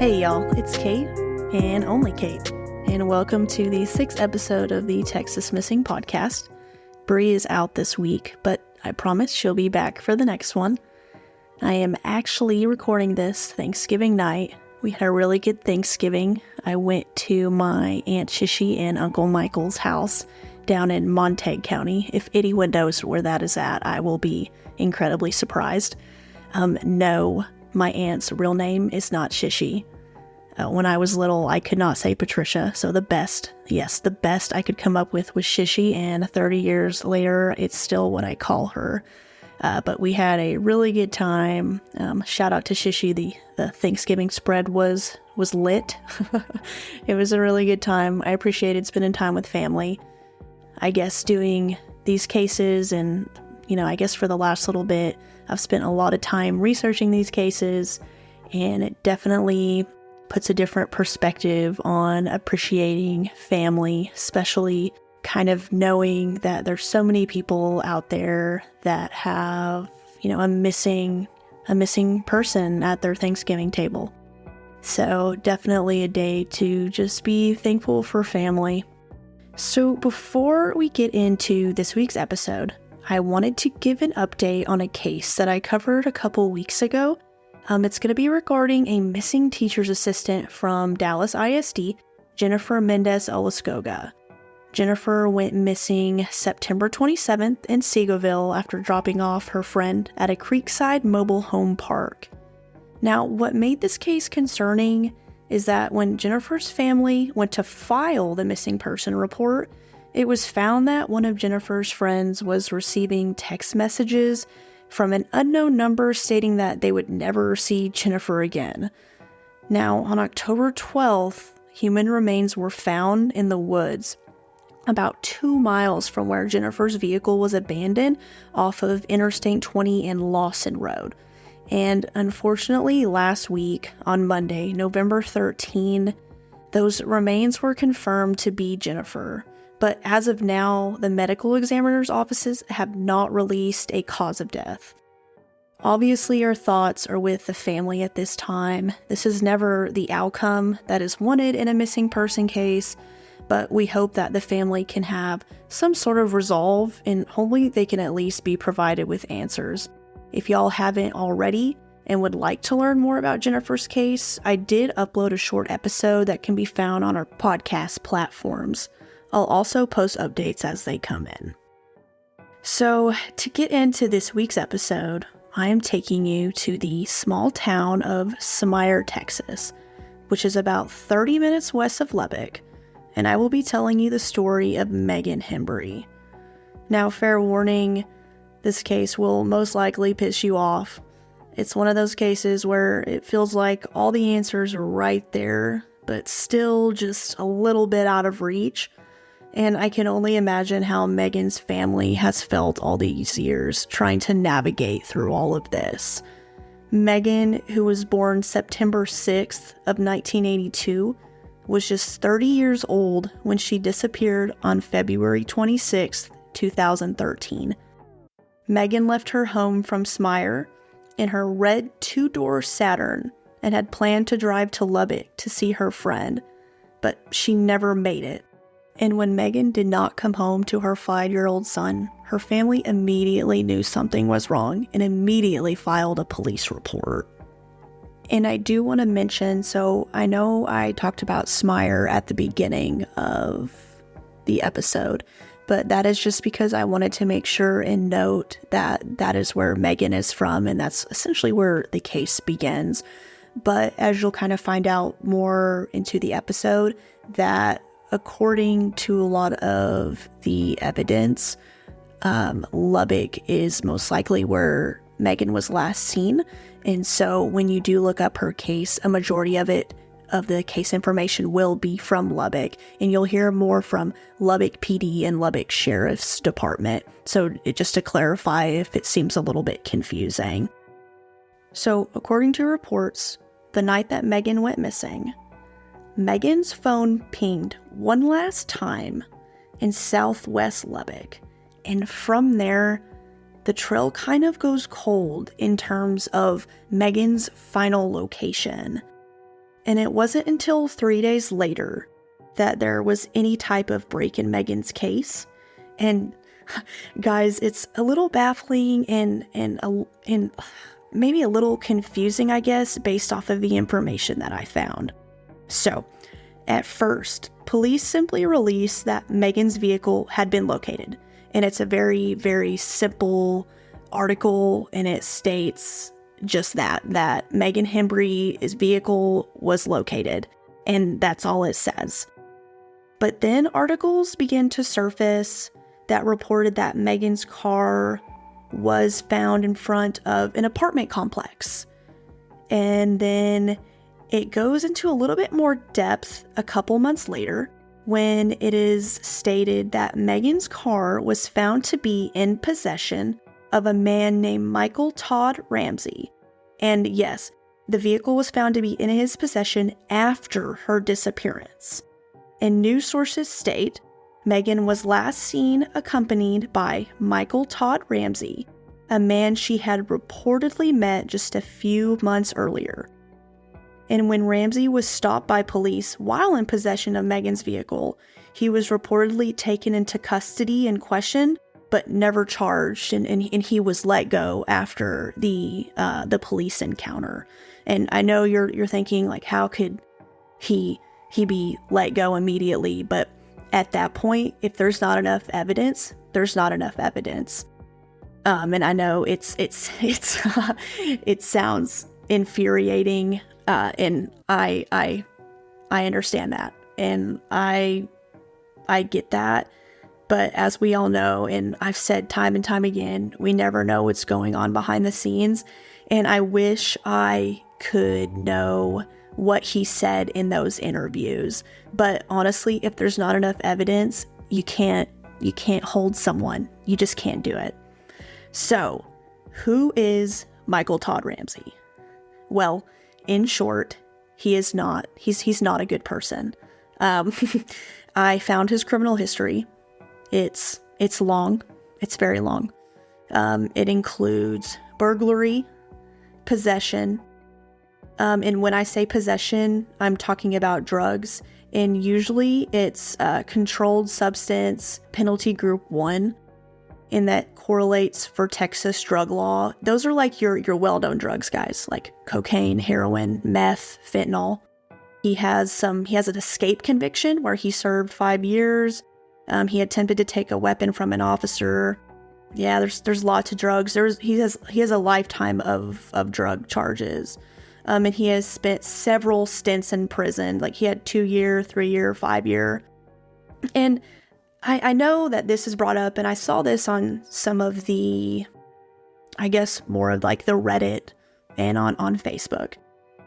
Hey y'all, it's Kate, and only Kate, and welcome to the 6th episode of the Texas Missing podcast. Bree is out this week, but I promise she'll be back for the next one. I am actually recording this Thanksgiving night. We had a really good Thanksgiving. I went to my Aunt Shishi and Uncle Michael's house down in Montague County. If anyone knows where that is at, I will be incredibly surprised. No, my aunt's real name is not Shishi. When I was little, I could not say Patricia, so the best I could come up with was Shishi, and 30 years later, it's still what I call her. But we had a really good time. Shout out to Shishi, the Thanksgiving spread was lit. It was a really good time. I appreciated spending time with family. I guess doing these cases and, I guess for the last little bit, I've spent a lot of time researching these cases, and it definitely puts a different perspective on appreciating family, especially kind of knowing that there's so many people out there that have, a missing person at their Thanksgiving table. So definitely a day to just be thankful for family. So before we get into this week's episode, I wanted to give an update on a case that I covered a couple weeks ago. It's going to be regarding a missing teacher's assistant from Dallas ISD, Jennifer Mendez-Olaskoga. Jennifer went missing September 27th in Seagoville after dropping off her friend at a Creekside mobile home park. Now, what made this case concerning is that when Jennifer's family went to file the missing person report, it was found that one of Jennifer's friends was receiving text messages from an unknown number stating that they would never see Jennifer again. Now, on October 12th, human remains were found in the woods about 2 miles from where Jennifer's vehicle was abandoned off of Interstate 20 and Lawson Road. And unfortunately, last week, on Monday, November 13, those remains were confirmed to be Jennifer. But as of now, the medical examiner's offices have not released a cause of death. Obviously, our thoughts are with the family at this time. This is never the outcome that is wanted in a missing person case, but we hope that the family can have some sort of resolve, and hopefully they can at least be provided with answers. If y'all haven't already and would like to learn more about Jennifer's case, I did upload a short episode that can be found on our podcast platforms. I'll also post updates as they come in. So, to get into this week's episode, I am taking you to the small town of Smyre, Texas, which is about 30 minutes west of Lubbock, and I will be telling you the story of Maegan Hembree. Now, fair warning, this case will most likely piss you off. It's one of those cases where it feels like all the answers are right there, but still just a little bit out of reach. And I can only imagine how Maegan's family has felt all these years trying to navigate through all of this. Maegan, who was born September 6th of 1982, was just 30 years old when she disappeared on February 26th, 2013. Maegan left her home from Smyre in her red 2-door Saturn and had planned to drive to Lubbock to see her friend, but she never made it. And when Maegan did not come home to her 5-year-old son, her family immediately knew something was wrong and immediately filed a police report. And I do want to mention, so I know I talked about Smyre at the beginning of the episode, but that is just because I wanted to make sure and note that that is where Maegan is from, and that's essentially where the case begins. But as you'll kind of find out more into the episode, that according to a lot of the evidence, Lubbock is most likely where Maegan was last seen. And so when you do look up her case, a majority of the case information will be from Lubbock, and you'll hear more from Lubbock PD and Lubbock Sheriff's Department. So just to clarify if it seems a little bit confusing. So according to reports, the night that Maegan went missing, Maegan's phone pinged one last time in southwest Lubbock, and from there, the trail kind of goes cold in terms of Maegan's final location. And it wasn't until 3 days later that there was any type of break in Maegan's case. And guys, it's a little baffling and maybe a little confusing, I guess, based off of the information that I found. So, at first, police simply released that Maegan's vehicle had been located. And it's a very, very simple article, and it states just that Maegan Hembree's vehicle was located. And that's all it says. But then articles began to surface that reported that Maegan's car was found in front of an apartment complex. And then it goes into a little bit more depth a couple months later when it is stated that Maegan's car was found to be in possession of a man named Michael Todd Ramsey. And yes, the vehicle was found to be in his possession after her disappearance. And news sources state Maegan was last seen accompanied by Michael Todd Ramsey, a man she had reportedly met just a few months earlier. And when Ramsey was stopped by police while in possession of Maegan's vehicle, he was reportedly taken into custody and questioned, but never charged, and he was let go after the police encounter. And I know you're thinking, like, how could he be let go immediately? But at that point, if there's not enough evidence, there's not enough evidence. And I know it's it sounds infuriating, and I understand that, and I get that. But as we all know, and I've said time and time again, we never know what's going on behind the scenes. And I wish I could know what he said in those interviews. But honestly, if there's not enough evidence, you can't hold someone. You just can't do it. So, who is Michael Todd Ramsey? Well, in short, he's not a good person. I found his criminal history. It's long. It's very long. It includes burglary, possession. And when I say possession, I'm talking about drugs. And usually it's controlled substance penalty group 1. And that correlates for Texas drug law. Those are like your well-known drugs, guys, like cocaine, heroin, meth, fentanyl. He has an escape conviction where he served 5 years. He attempted to take a weapon from an officer. Yeah, there's lots of drugs. He has a lifetime of drug charges. And he has spent several stints in prison. Like, he had 2-year, 3-year, 5-year. And I know that this is brought up, and I saw this on some of the, I guess, more of like the Reddit and on Facebook.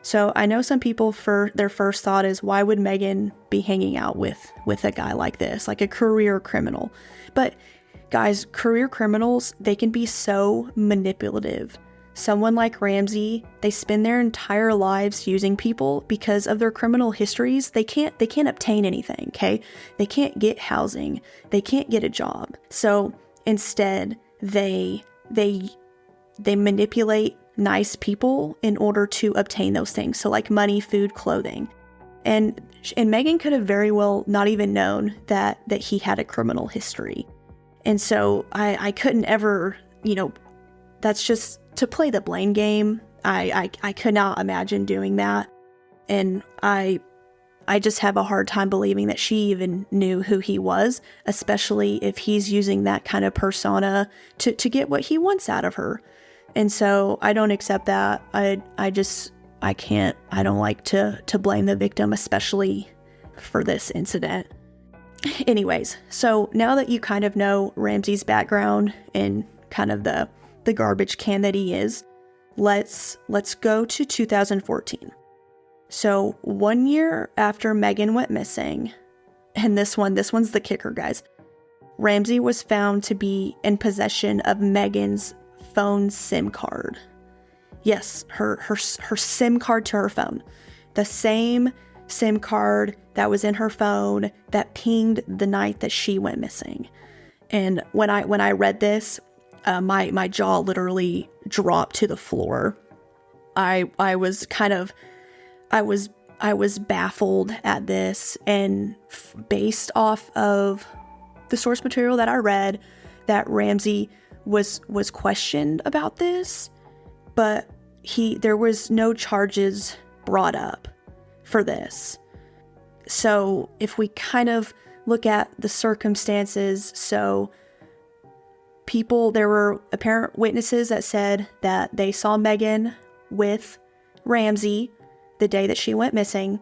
So I know some people, for their first thought is, why would Maegan be hanging out with a guy like this, like a career criminal? But guys, career criminals, they can be so manipulative. Someone like Ramsey, they spend their entire lives using people because of their criminal histories. They can't obtain anything, okay? They can't get housing. They can't get a job. So instead, they manipulate nice people in order to obtain those things. So like money, food, clothing. And Maegan could have very well not even known that he had a criminal history. And so I couldn't ever, that's just to play the blame game. I could not imagine doing that. And I just have a hard time believing that she even knew who he was, especially if he's using that kind of persona to get what he wants out of her. And so I don't accept that. I don't like to blame the victim, especially for this incident. Anyways, so now that you kind of know Ramsey's background and kind of the garbage can that he is, let's go to 2014. So 1 year after Maegan went missing, and this one's the kicker, guys. Ramsey was found to be in possession of Maegan's phone SIM card. Yes, her SIM card to her phone. The same SIM card that was in her phone that pinged the night that she went missing. And when I read this, my jaw literally dropped to the floor. I was I was baffled at this, and based off of the source material that I read, that Ramsey was questioned about this, but there was no charges brought up for this. So if we kind of look at the circumstances, so there were apparent witnesses that said that they saw Maegan with Ramsey the day that she went missing.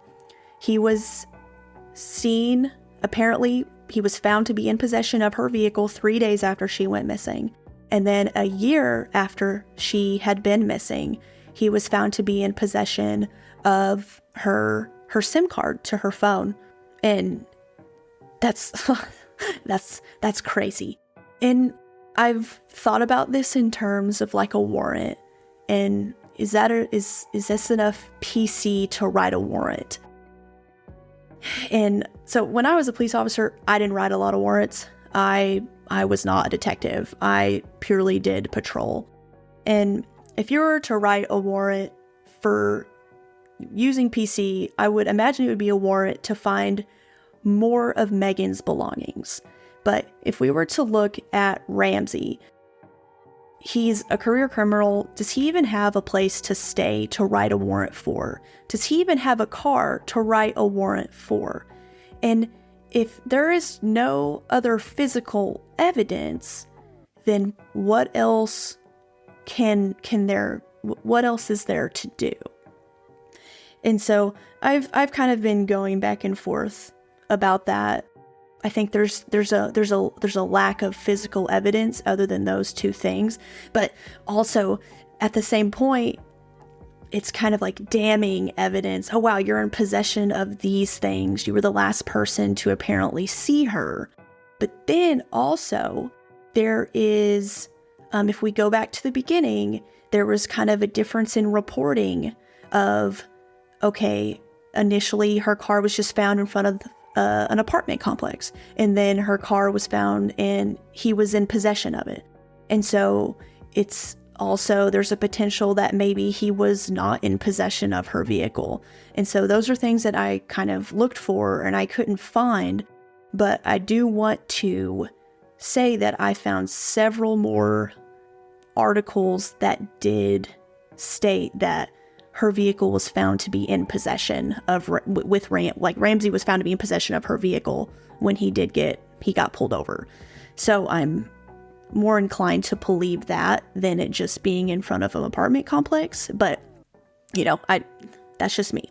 He was seen, apparently he was found to be in possession of her vehicle 3 days after she went missing. And then a year after she had been missing, he was found to be in possession of her SIM card to her phone. And that's that's crazy. And I've thought about this in terms of like a warrant, and is this enough PC to write a warrant? And so when I was a police officer, I didn't write a lot of warrants. I was not a detective. I purely did patrol. And if you were to write a warrant for using PC, I would imagine it would be a warrant to find more of Maegan's belongings. But if we were to look at Ramsey, he's a career criminal. Does he even have a place to stay to write a warrant for? Does he even have a car to write a warrant for? And if there is no other physical evidence, then what else what else is there to do? And so I've kind of been going back and forth about that. I think there's a lack of physical evidence other than those two things, but also at the same point, it's kind of like damning evidence. Oh wow, you're in possession of these things. You were the last person to apparently see her. But then also there is, if we go back to the beginning, there was kind of a difference in reporting of, okay, initially her car was just found in front of an apartment complex, and then her car was found and he was in possession of it. And so it's also, there's a potential that maybe he was not in possession of her vehicle. And so those are things that I kind of looked for and I couldn't find, but I do want to say that I found several more articles that did state that her vehicle was found to be in possession of, Ramsey was found to be in possession of her vehicle when he got pulled over. So I'm more inclined to believe that than it just being in front of an apartment complex. But, that's just me.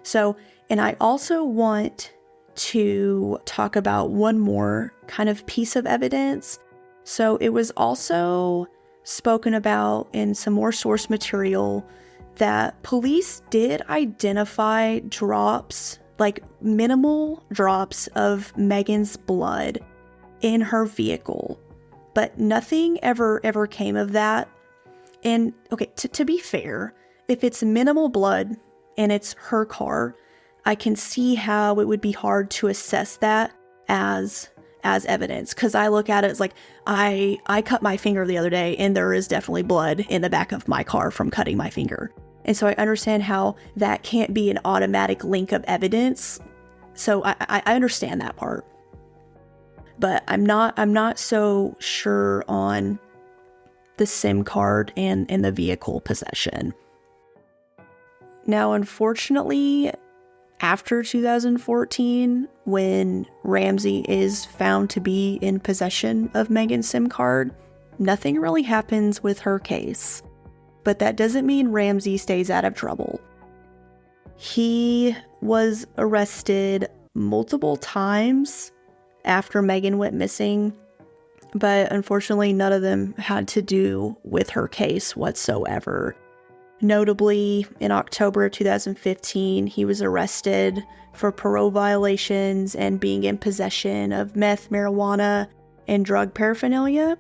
So, and I also want to talk about one more kind of piece of evidence. So it was also spoken about in some more source material that police did identify drops, like minimal drops of Maegan's blood in her vehicle, but nothing ever came of that. And okay, to be fair, if it's minimal blood and it's her car, I can see how it would be hard to assess that as evidence, because I look at it as like, I cut my finger the other day and there is definitely blood in the back of my car from cutting my finger. And so I understand how that can't be an automatic link of evidence. So I understand that part. But I'm not so sure on the SIM card and the vehicle possession. Now, unfortunately, after 2014, when Ramsey is found to be in possession of Maegan's SIM card, nothing really happens with her case. But that doesn't mean Ramsey stays out of trouble. He was arrested multiple times after Maegan went missing, but unfortunately none of them had to do with her case whatsoever. Notably, in October of 2015, he was arrested for parole violations and being in possession of meth, marijuana, and drug paraphernalia.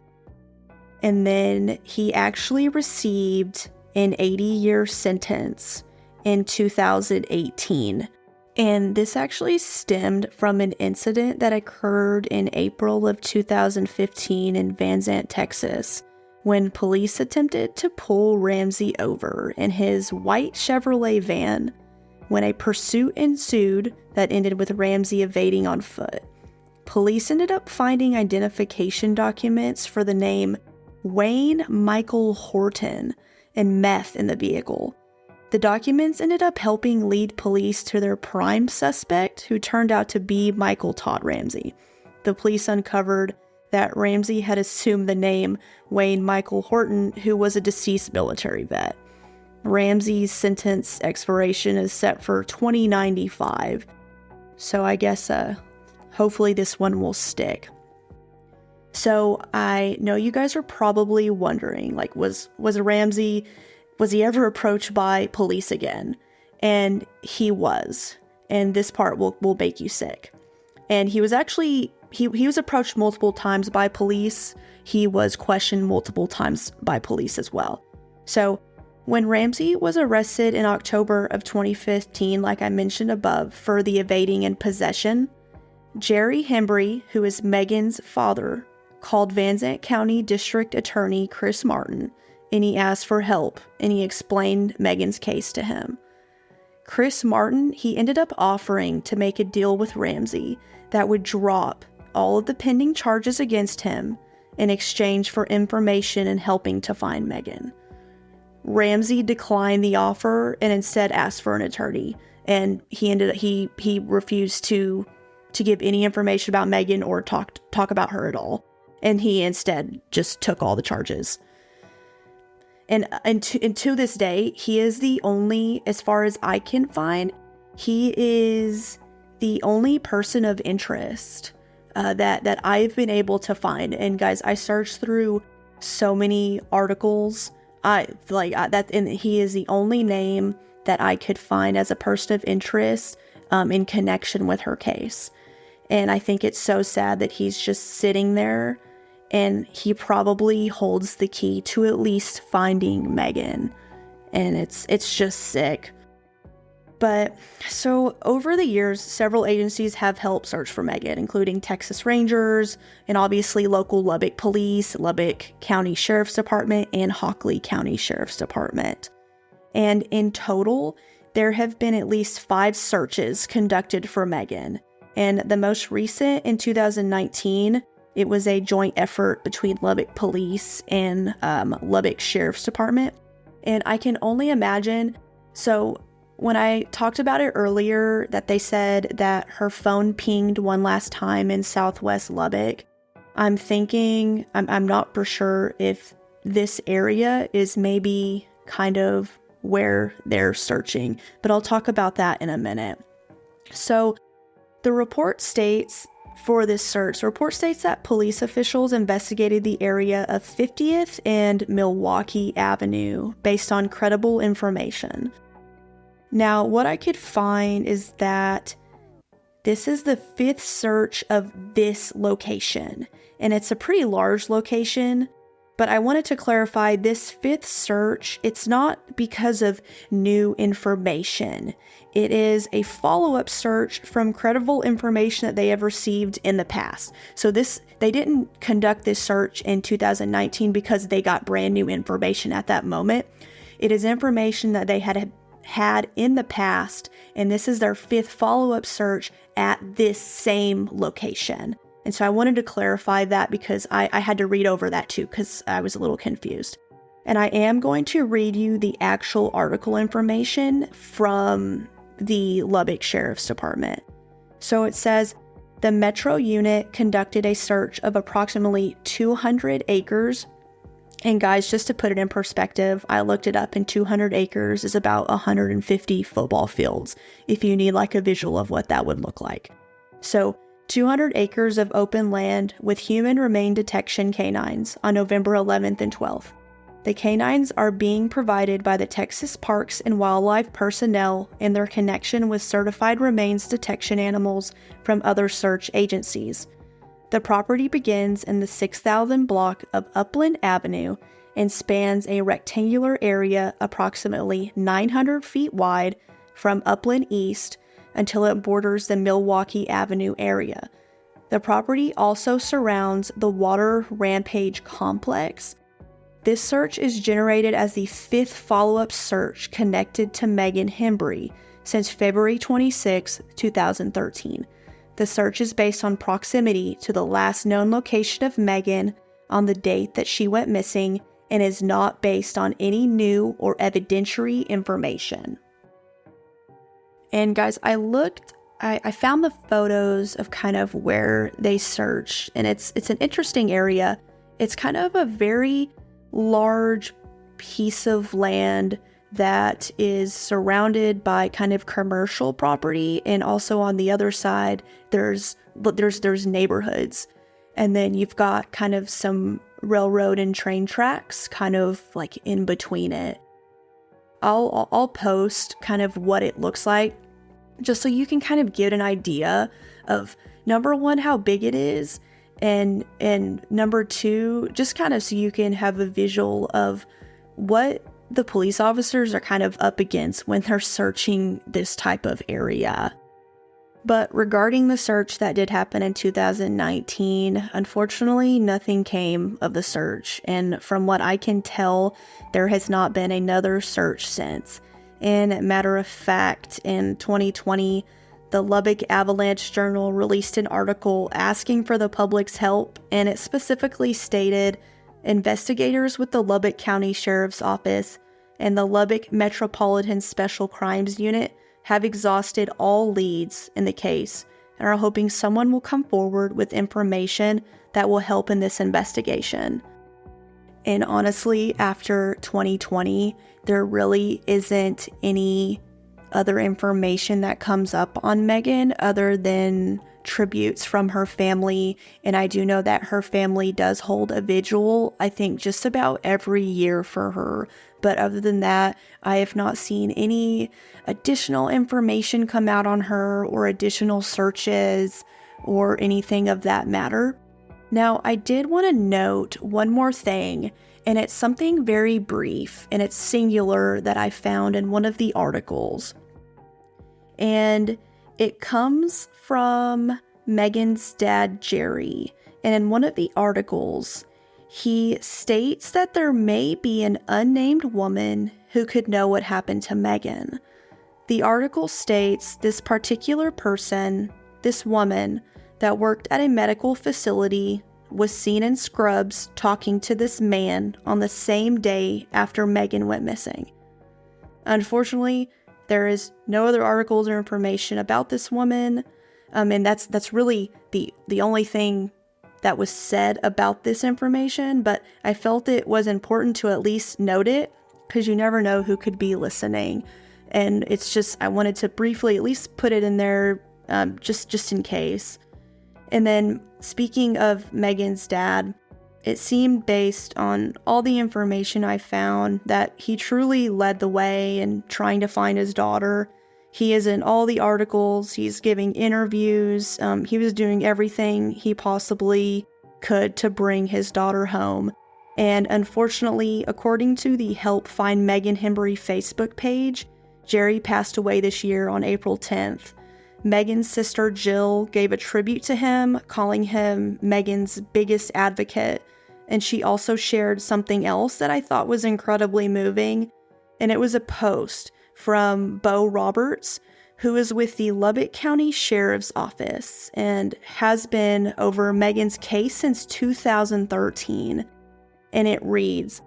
And then he actually received an 80-year sentence in 2018. And this actually stemmed from an incident that occurred in April of 2015 in Van Zandt, Texas, when police attempted to pull Ramsey over in his white Chevrolet van. when a pursuit ensued that ended with Ramsey evading on foot. Police ended up finding identification documents for the name Wayne Michael Horton and meth in the vehicle. The documents ended up helping lead police to their prime suspect, who turned out to be Michael Todd Ramsey. The police uncovered that Ramsey had assumed the name Wayne Michael Horton, who was a deceased military vet. Ramsey's sentence expiration is set for 2095. So I guess hopefully this one will stick. So I know you guys are probably wondering, like, was Ramsey, was he ever approached by police again? And he was. And this part will make you sick. And he was actually, he was approached multiple times by police. He was questioned multiple times by police as well. So when Ramsey was arrested in October of 2015, like I mentioned above, for the evading and possession, Jerry Hembree, who is Maegan's father, called Van Zandt County District Attorney Chris Martin, and he asked for help, and he explained Maegan's case to him. Chris Martin, he ended up offering to make a deal with Ramsey that would drop all of the pending charges against him in exchange for information and helping to find Maegan. Ramsey declined the offer and instead asked for an attorney, and he refused to give any information about Maegan or talk about her at all. And he instead just took all the charges. And to this day, he is the only, as far as I can find, he is the only person of interest that I've been able to find. And guys, I searched through so many articles. And he is the only name that I could find as a person of interest in connection with her case. And I think it's so sad that he's just sitting there, and he probably holds the key to at least finding Maegan. And it's just sick. But so over the years, several agencies have helped search for Maegan, including Texas Rangers and obviously local Lubbock Police, Lubbock County Sheriff's Department, and Hockley County Sheriff's Department. And in total, there have been at least 5 searches conducted for Maegan. And the most recent, in 2019, it was a joint effort between Lubbock Police and Lubbock Sheriff's Department. And I can only imagine, so when I talked about it earlier, that they said that her phone pinged one last time in Southwest Lubbock, I'm thinking, I'm not for sure if this area is maybe kind of where they're searching, but I'll talk about that in a minute. So the report states that police officials investigated the area of 50th and Milwaukee Avenue based on credible information. Now, what I could find is that this is the 5th search of this location, and it's a pretty large location, but I wanted to clarify this 5th search, it's not because of new information. It is a follow-up search from credible information that they have received in the past. So they didn't conduct this search in 2019 because they got brand new information at that moment. It is information that they had in the past, and this is their 5th follow-up search at this same location. And so I wanted to clarify that because I had to read over that too because I was a little confused. And I am going to read you the actual article information from the Lubbock Sheriff's Department. So it says, the Metro Unit conducted a search of approximately 200 acres. And guys, just to put it in perspective, I looked it up, and 200 acres is about 150 football fields, if you need like a visual of what that would look like. So 200 acres of open land with human remain detection canines on November 11th and 12th. The canines are being provided by the Texas Parks and Wildlife personnel in their connection with certified remains detection animals from other search agencies. The property begins in the 6,000 block of Upland Avenue and spans a rectangular area approximately 900 feet wide from Upland East until it borders the Milwaukee Avenue area. The property also surrounds the Water Rampage Complex. This search is generated as the 5th follow-up search connected to Maegan Hembree since February 26, 2013. The search is based on proximity to the last known location of Maegan on the date that she went missing and is not based on any new or evidentiary information. And guys, I found the photos of kind of where they searched, and it's an interesting area. It's kind of a very large piece of land that is surrounded by kind of commercial property, and also on the other side there's neighborhoods, and then you've got kind of some railroad and train tracks kind of like in between it. I'll post kind of what it looks like just so you can kind of get an idea of, number one, how big it is, and number two, just kind of so you can have a visual of what the police officers are kind of up against when they're searching this type of area. But regarding the search that did happen in 2019, unfortunately, nothing came of the search. And from what I can tell, there has not been another search since. And matter of fact, in 2020, the Lubbock Avalanche Journal released an article asking for the public's help, and it specifically stated, investigators with the Lubbock County Sheriff's Office and the Lubbock Metropolitan Special Crimes Unit have exhausted all leads in the case and are hoping someone will come forward with information that will help in this investigation. And honestly, after 2020, there really isn't any other information that comes up on Maegan other than tributes from her family. And I do know that her family does hold a vigil, I think just about every year for her. But other than that, I have not seen any additional information come out on her or additional searches or anything of that matter. Now, I did want to note one more thing, and it's something very brief, and it's singular that I found in one of the articles. And it comes from Maegan's dad, Jerry. And in one of the articles, he states that there may be an unnamed woman who could know what happened to Maegan. The article states this particular person, this woman that worked at a medical facility, was seen in scrubs talking to this man on the same day after Maegan went missing. Unfortunately, there is no other articles or information about this woman, and that's really the only thing that was said about this information, but I felt it was important to at least note it, because you never know who could be listening, and it's just, I wanted to briefly at least put it in there, just in case. And then, speaking of Maegan's dad, it seemed based on all the information I found that he truly led the way in trying to find his daughter. He is in all the articles, he's giving interviews, he was doing everything he possibly could to bring his daughter home. And unfortunately, according to the Help Find Maegan Hembree Facebook page, Jerry passed away this year on April 10th. Maegan's sister Jill gave a tribute to him, calling him Maegan's biggest advocate. And she also shared something else that I thought was incredibly moving. And it was a post from Bo Roberts, who is with the Lubbock County Sheriff's Office and has been over Maegan's case since 2013. And it reads,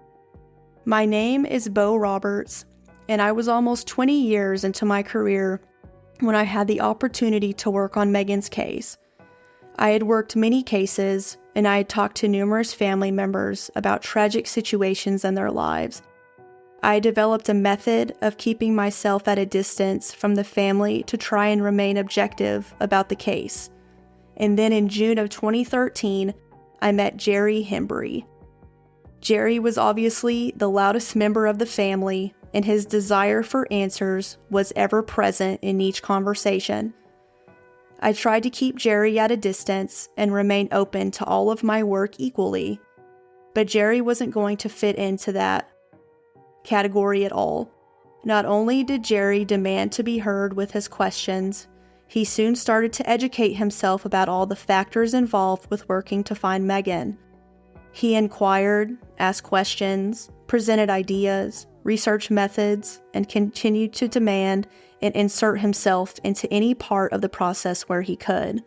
"My name is Bo Roberts, and I was almost 20 years into my career when I had the opportunity to work on Maegan's case. I had worked many cases, and I had talked to numerous family members about tragic situations in their lives. I developed a method of keeping myself at a distance from the family to try and remain objective about the case. And then in June of 2013, I met Jerry Hembree. Jerry was obviously the loudest member of the family, and his desire for answers was ever present in each conversation. I tried to keep Jerry at a distance and remain open to all of my work equally, but Jerry wasn't going to fit into that category at all. Not only did Jerry demand to be heard with his questions, he soon started to educate himself about all the factors involved with working to find Maegan. He inquired, asked questions, presented ideas, research methods, and continued to demand and insert himself into any part of the process where he could.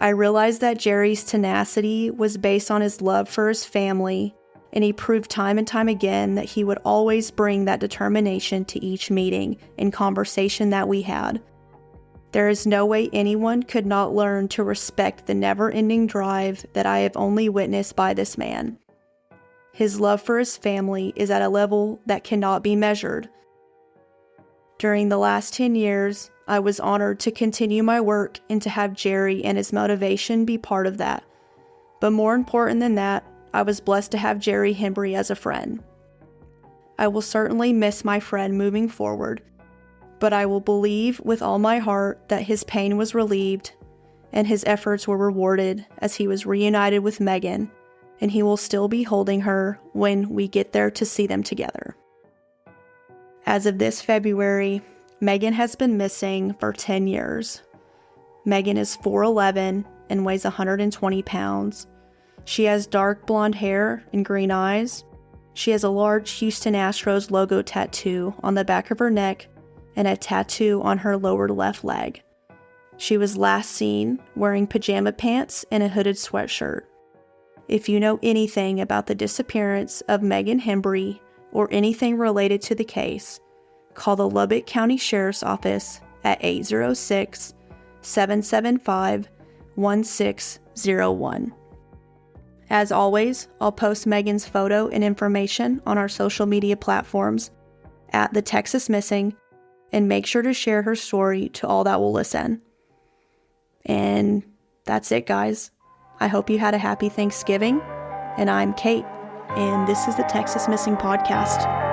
I realized that Jerry's tenacity was based on his love for his family, and he proved time and time again that he would always bring that determination to each meeting and conversation that we had. There is no way anyone could not learn to respect the never-ending drive that I have only witnessed by this man. His love for his family is at a level that cannot be measured. During the last 10 years, I was honored to continue my work and to have Jerry and his motivation be part of that. But more important than that, I was blessed to have Jerry Hembree as a friend. I will certainly miss my friend moving forward, but I will believe with all my heart that his pain was relieved and his efforts were rewarded as he was reunited with Maegan, and he will still be holding her when we get there to see them together. As of this February, Maegan has been missing for 10 years. Maegan is 4'11" and weighs 120 pounds. She has dark blonde hair and green eyes. She has a large Houston Astros logo tattoo on the back of her neck and a tattoo on her lower left leg. She was last seen wearing pajama pants and a hooded sweatshirt. If you know anything about the disappearance of Maegan Hembree or anything related to the case, call the Lubbock County Sheriff's Office at 806-775-1601. As always, I'll post Maegan's photo and information on our social media platforms at The Texas Missing, and make sure to share her story to all that will listen. And that's it, guys. I hope you had a happy Thanksgiving, and I'm Kate, and this is the Texas Missing Podcast.